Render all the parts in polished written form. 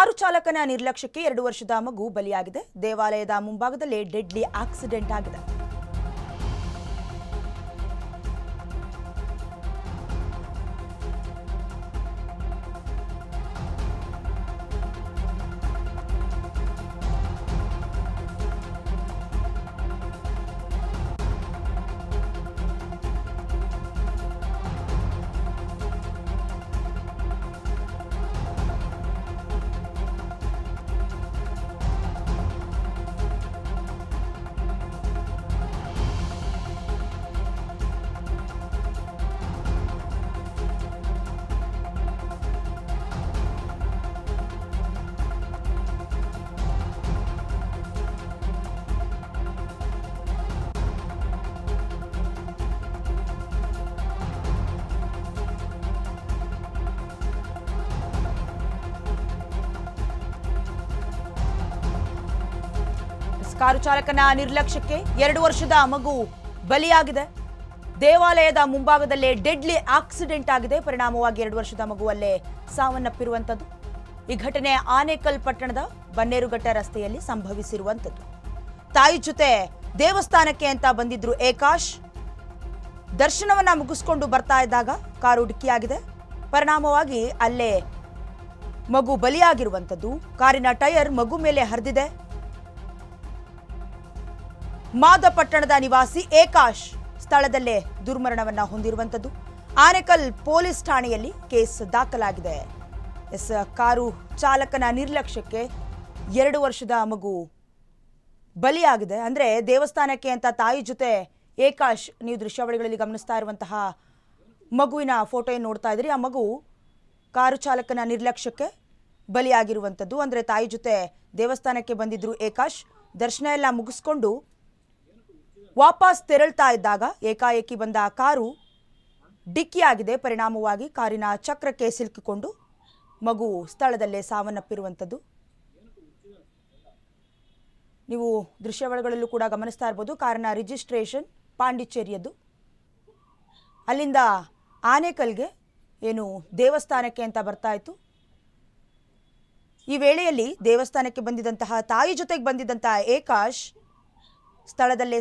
Car ಚಾಲಕನ ನಿರ್ಲಕ್ಷ್ಯಕ್ಕೆ 2 ವರ್ಷದ ಮಗು ಬಲಿಯಾಗಿದೆ. ದೇವಾಲಯದ ಮುಂಭಾಗದಲ್ಲಿ ಡೆಡ್ಲಿ ಆಕ್ಸಿಡೆಂಟ್ ಆಗಿದೆ. ಕಾರು ಚಾಲಕನ ನಿರ್ಲಕ್ಷ್ಯಕ್ಕೆ 2 ವರ್ಷದ ಮಗು ಬಲಿಯಾಗಿದೆ. ದೇವಾಲಯದ ಮುಂಭಾಗದಲ್ಲೇ ಡೆಡ್ಲಿ ಆಕ್ಸಿಡೆಂಟ್ ಆಗಿದೆ. ಪರಿಣಾಮವಾಗಿ 2 ವರ್ಷದ ಮಗು ಅಲ್ಲೇ ಸಾವನ್ನಪ್ಪಿರುವಂಥದ್ದು. ಈ ಘಟನೆ ಆನೇಕಲ್ ಪಟ್ಟಣದ ಬನ್ನೇರುಘಟ್ಟ ರಸ್ತೆಯಲ್ಲಿ ಸಂಭವಿಸಿರುವಂಥದ್ದು. ತಾಯಿ ಜೊತೆ ದೇವಸ್ಥಾನಕ್ಕೆ ಅಂತ ಬಂದಿದ್ರು ಏಕಾಶ್. ದರ್ಶನವನ್ನ ಮುಗಿಸ್ಕೊಂಡು ಬರ್ತಾ ಇದ್ದಾಗ ಕಾರು ಡಿಕ್ಕಿಯಾಗಿದೆ. ಪರಿಣಾಮವಾಗಿ ಅಲ್ಲೇ ಮಗು ಬಲಿಯಾಗಿರುವಂಥದ್ದು. ಕಾರಿನ ಟೈರ್ ಮಗು ಮೇಲೆ ಹರಿದಿದೆ. ಮಾದಪಟ್ಟಣದ ನಿವಾಸಿ ಏಕಾಶ್ ಸ್ಥಳದಲ್ಲೇ ದುರ್ಮರಣವನ್ನ ಹೊಂದಿರುವಂಥದ್ದು. ಆನೇಕಲ್ ಪೊಲೀಸ್ ಠಾಣೆಯಲ್ಲಿ ಕೇಸ್ ದಾಖಲಾಗಿದೆ. ಕಾರು ಚಾಲಕನ ನಿರ್ಲಕ್ಷ್ಯಕ್ಕೆ 2 ವರ್ಷದ ಮಗು ಬಲಿಯಾಗಿದೆ. ಅಂದ್ರೆ ದೇವಸ್ಥಾನಕ್ಕೆ ಅಂತ ತಾಯಿ ಜೊತೆ ಏಕಾಶ್, ನೀವು ದೃಶ್ಯಾವಳಿಗಳಲ್ಲಿ ಗಮನಿಸ್ತಾ ಇರುವಂತಹ ಮಗುವಿನ ಫೋಟೋ ನೋಡ್ತಾ ಇದ್ರಿ. ಆ ಮಗು ಕಾರು ಚಾಲಕನ ನಿರ್ಲಕ್ಷ್ಯಕ್ಕೆ ಬಲಿಯಾಗಿರುವಂಥದ್ದು. ಅಂದ್ರೆ ತಾಯಿ ಜೊತೆ ದೇವಸ್ಥಾನಕ್ಕೆ ಬಂದಿದ್ರು ಏಕಾಶ್. ದರ್ಶನ ಎಲ್ಲ ಮುಗಿಸ್ಕೊಂಡು ವಾಪಸ್ ತೆರಳ್ತಾ ಇದ್ದಾಗ ಏಕಾಏಕಿ ಬಂದ ಕಾರು ಡಿಕ್ಕಿಯಾಗಿದೆ. ಪರಿಣಾಮವಾಗಿ ಕಾರಿನ ಚಕ್ರಕ್ಕೆ ಸಿಲುಕಿಕೊಂಡು ಮಗು ಸ್ಥಳದಲ್ಲೇ ಸಾವನ್ನಪ್ಪಿರುವಂಥದ್ದು. ನೀವು ದೃಶ್ಯಾವಳಿಗಳಲ್ಲೂ ಕೂಡ ಗಮನಿಸ್ತಾ ಇರ್ಬೋದು. ಕಾರಿನ ರಿಜಿಸ್ಟ್ರೇಷನ್ ಪಾಂಡಿಚೇರಿಯದ್ದು. ಅಲ್ಲಿಂದ ಆನೇಕಲ್ಗೆ ಏನು ದೇವಸ್ಥಾನಕ್ಕೆ ಅಂತ ಬರ್ತಾ ಇತ್ತು. ಈ ವೇಳೆಯಲ್ಲಿ ದೇವಸ್ಥಾನಕ್ಕೆ ಬಂದಿದ್ದಂತಹ ತಾಯಿ ಜೊತೆಗೆ ಬಂದಿದ್ದಂತಹ ಏಕಾಶ್ ಸ್ಥಳದಲ್ಲೇ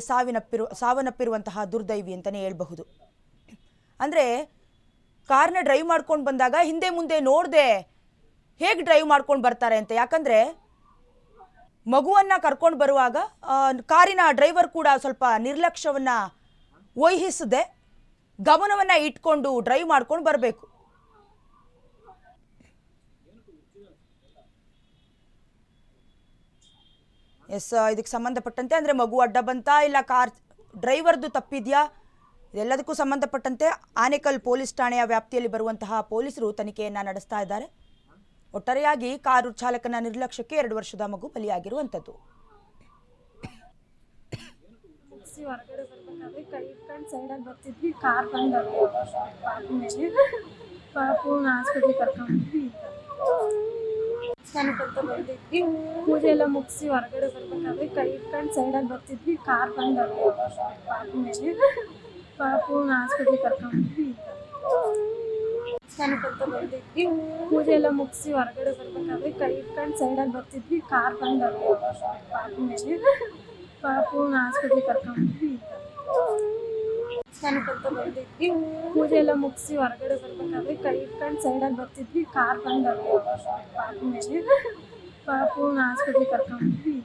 ಸಾವನ್ನಪ್ಪಿರುವಂತಹ ದುರ್ದೈವಿ ಅಂತಲೇ ಹೇಳ್ಬಹುದು. ಅಂದರೆ ಕಾರ್ನ ಡ್ರೈವ್ ಮಾಡ್ಕೊಂಡು ಬಂದಾಗ ಹಿಂದೆ ಮುಂದೆ ನೋಡದೆ ಹೇಗೆ ಡ್ರೈವ್ ಮಾಡ್ಕೊಂಡು ಬರ್ತಾರೆ ಅಂತ. ಯಾಕಂದರೆ ಮಗುವನ್ನು ಕರ್ಕೊಂಡು ಬರುವಾಗ ಕಾರಿನ ಡ್ರೈವರ್ ಕೂಡ ಸ್ವಲ್ಪ ನಿರ್ಲಕ್ಷ್ಯವನ್ನು ವಹಿಸದೆ ಗಮನವನ್ನು ಇಟ್ಕೊಂಡು ಡ್ರೈವ್ ಮಾಡ್ಕೊಂಡು ಬರಬೇಕು. ಇದಕ್ಕೆ ಸಂಬಂಧಪಟ್ಟಂತೆ ಅಂದರೆ ಮಗು ಅಡ್ಡ ಬಂತಾ ಇಲ್ಲ ಕಾರ್ ಡ್ರೈವರ್ದು ತಪ್ಪಿದೆಯಾ, ಇದೆಲ್ಲದಕ್ಕೂ ಸಂಬಂಧಪಟ್ಟಂತೆ ಆನೇಕಲ್ ಪೊಲೀಸ್ ಠಾಣೆಯ ವ್ಯಾಪ್ತಿಯಲ್ಲಿ ಬರುವಂತಹ ಪೊಲೀಸರು ತನಿಖೆಯನ್ನು ನಡೆಸ್ತಾ ಇದ್ದಾರೆ. ಒಟ್ಟಾರೆಯಾಗಿ ಕಾರು ಚಾಲಕನ ನಿರ್ಲಕ್ಷ್ಯಕ್ಕೆ 2 ವರ್ಷದ ಮಗು ಬಲಿಯಾಗಿರುವಂಥದ್ದು. ಹೊರಗಡೆ ಬರ್ಬೇಕಾದ್ರೆ ಕೈ ಇಟ್ಕೊಂಡು ಸೈಡಲ್ಲಿ ಬರ್ತಿದ್ವಿ. ಕಾರ್ ಬಂದವು ಪಾಪುನ ಹಾಸ್ಪಿಟ್ಲಿಗೆ ಕರ್ಕೊಂಡ್ವಿ. ಸ್ನಾನಕ್ಕಂತ ಬಂದಿದ್ವಿ. ಪೂಜೆ ಎಲ್ಲ ಮುಗಿಸಿ ಹೊರಗಡೆ ಬರ್ಬೇಕಾದ್ರೆ ಕೈ ಇಟ್ಕೊಂಡು ಸೈಡಲ್ಲಿ ಬರ್ತಿದ್ವಿ. ಕಾರ್ ಬಂದವು ಪಾಪುನ ಹಾಸ್ಪಿಟ್ಲಿಗೆ ಕರ್ಕೊಂಡ್ವಿ. ಸ್ನಾನಕ್ಕಂತ ಬಂದಿದ್ವಿ. ಪೂಜೆ ಎಲ್ಲ ಮುಗಿಸಿ ಹೊರಗಡೆ ಬರ್ಬೇಕಾದ್ರೆ ಕೈ ಇಟ್ಕೊಂಡು ಸೈಡಲ್ಲಿ ಬರ್ತಿದ್ವಿ. ಕಾರ್ ಬಂದವು ಪಾಪುನ ಹಾಸ್ಪಿಟ್ಲಿಗೆ ಕರ್ಕೊಂಡ್ವಿ. ಸ್ನಾನಕ್ಕಂತ ಬಂದಿದ್ವಿ. ಪೂಜೆ ಎಲ್ಲ ಮುಗಿಸಿ ಹೊರಗಡೆ ಬರ್ಬೇಕಾದ್ರೆ ಕೈ ಇಟ್ಕೊಂಡು ಸೈಡಲ್ಲಿ ಬರ್ತಿದ್ವಿ. ಕಾರ್ ಬಂದವು ಪಾಪುನ ಹಾಸ್ಪಿಟ್ಲಿಗೆ ಕರ್ಕೊಂಡ್ವಿ.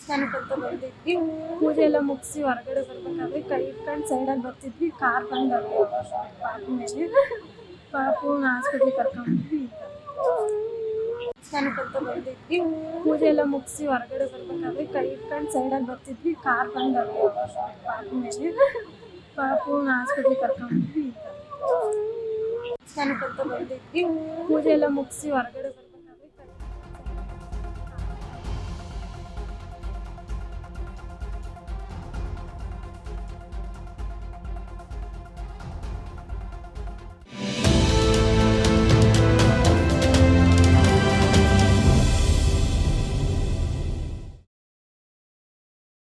ಸ್ನಾನಕ್ಕಂತ ಬಂದಿದ್ವಿ. ಪೂಜೆ ಎಲ್ಲ ಮುಗಿಸಿ ಹೊರಗಡೆ ಬರ್ಬೇಕಾದ್ರೆ ಕೈ ಇಟ್ಕೊಂಡು ಸೈಡಲ್ಲಿ ಬರ್ತಿದ್ವಿ. ಕಾರ್ ಬಂದವು ಪಾಪುನ ಹಾಸ್ಪಿಟ್ಲಿಗೆ ಕರ್ಕೊಂಡ್ವಿ. ಸ್ನಾನಕ್ಕಂತ ಬಂದಿದ್ವಿ. ಪೂಜೆ ಎಲ್ಲ ಮುಗಿಸಿ ಹೊರಗಡೆ ಬರ್ಬೇಕಾದ್ರೆ ಕೈ ಇಟ್ಕೊಂಡು ಸೈಡಲ್ಲಿ ಬರ್ತಿದ್ವಿ. ಕಾರ್ ಬಂದವು ಪಾಪುನ ಹಾಸ್ಪಿಟ್ಲಿಗೆ ಕರ್ಕೊಂಡ್ವಿ. ಸ್ನಾನಕ್ಕಂತ ಬಂದಿದ್ವಿ. ಪೂಜೆ ಎಲ್ಲ ಮುಗಿಸಿ ಹೊರಗಡೆ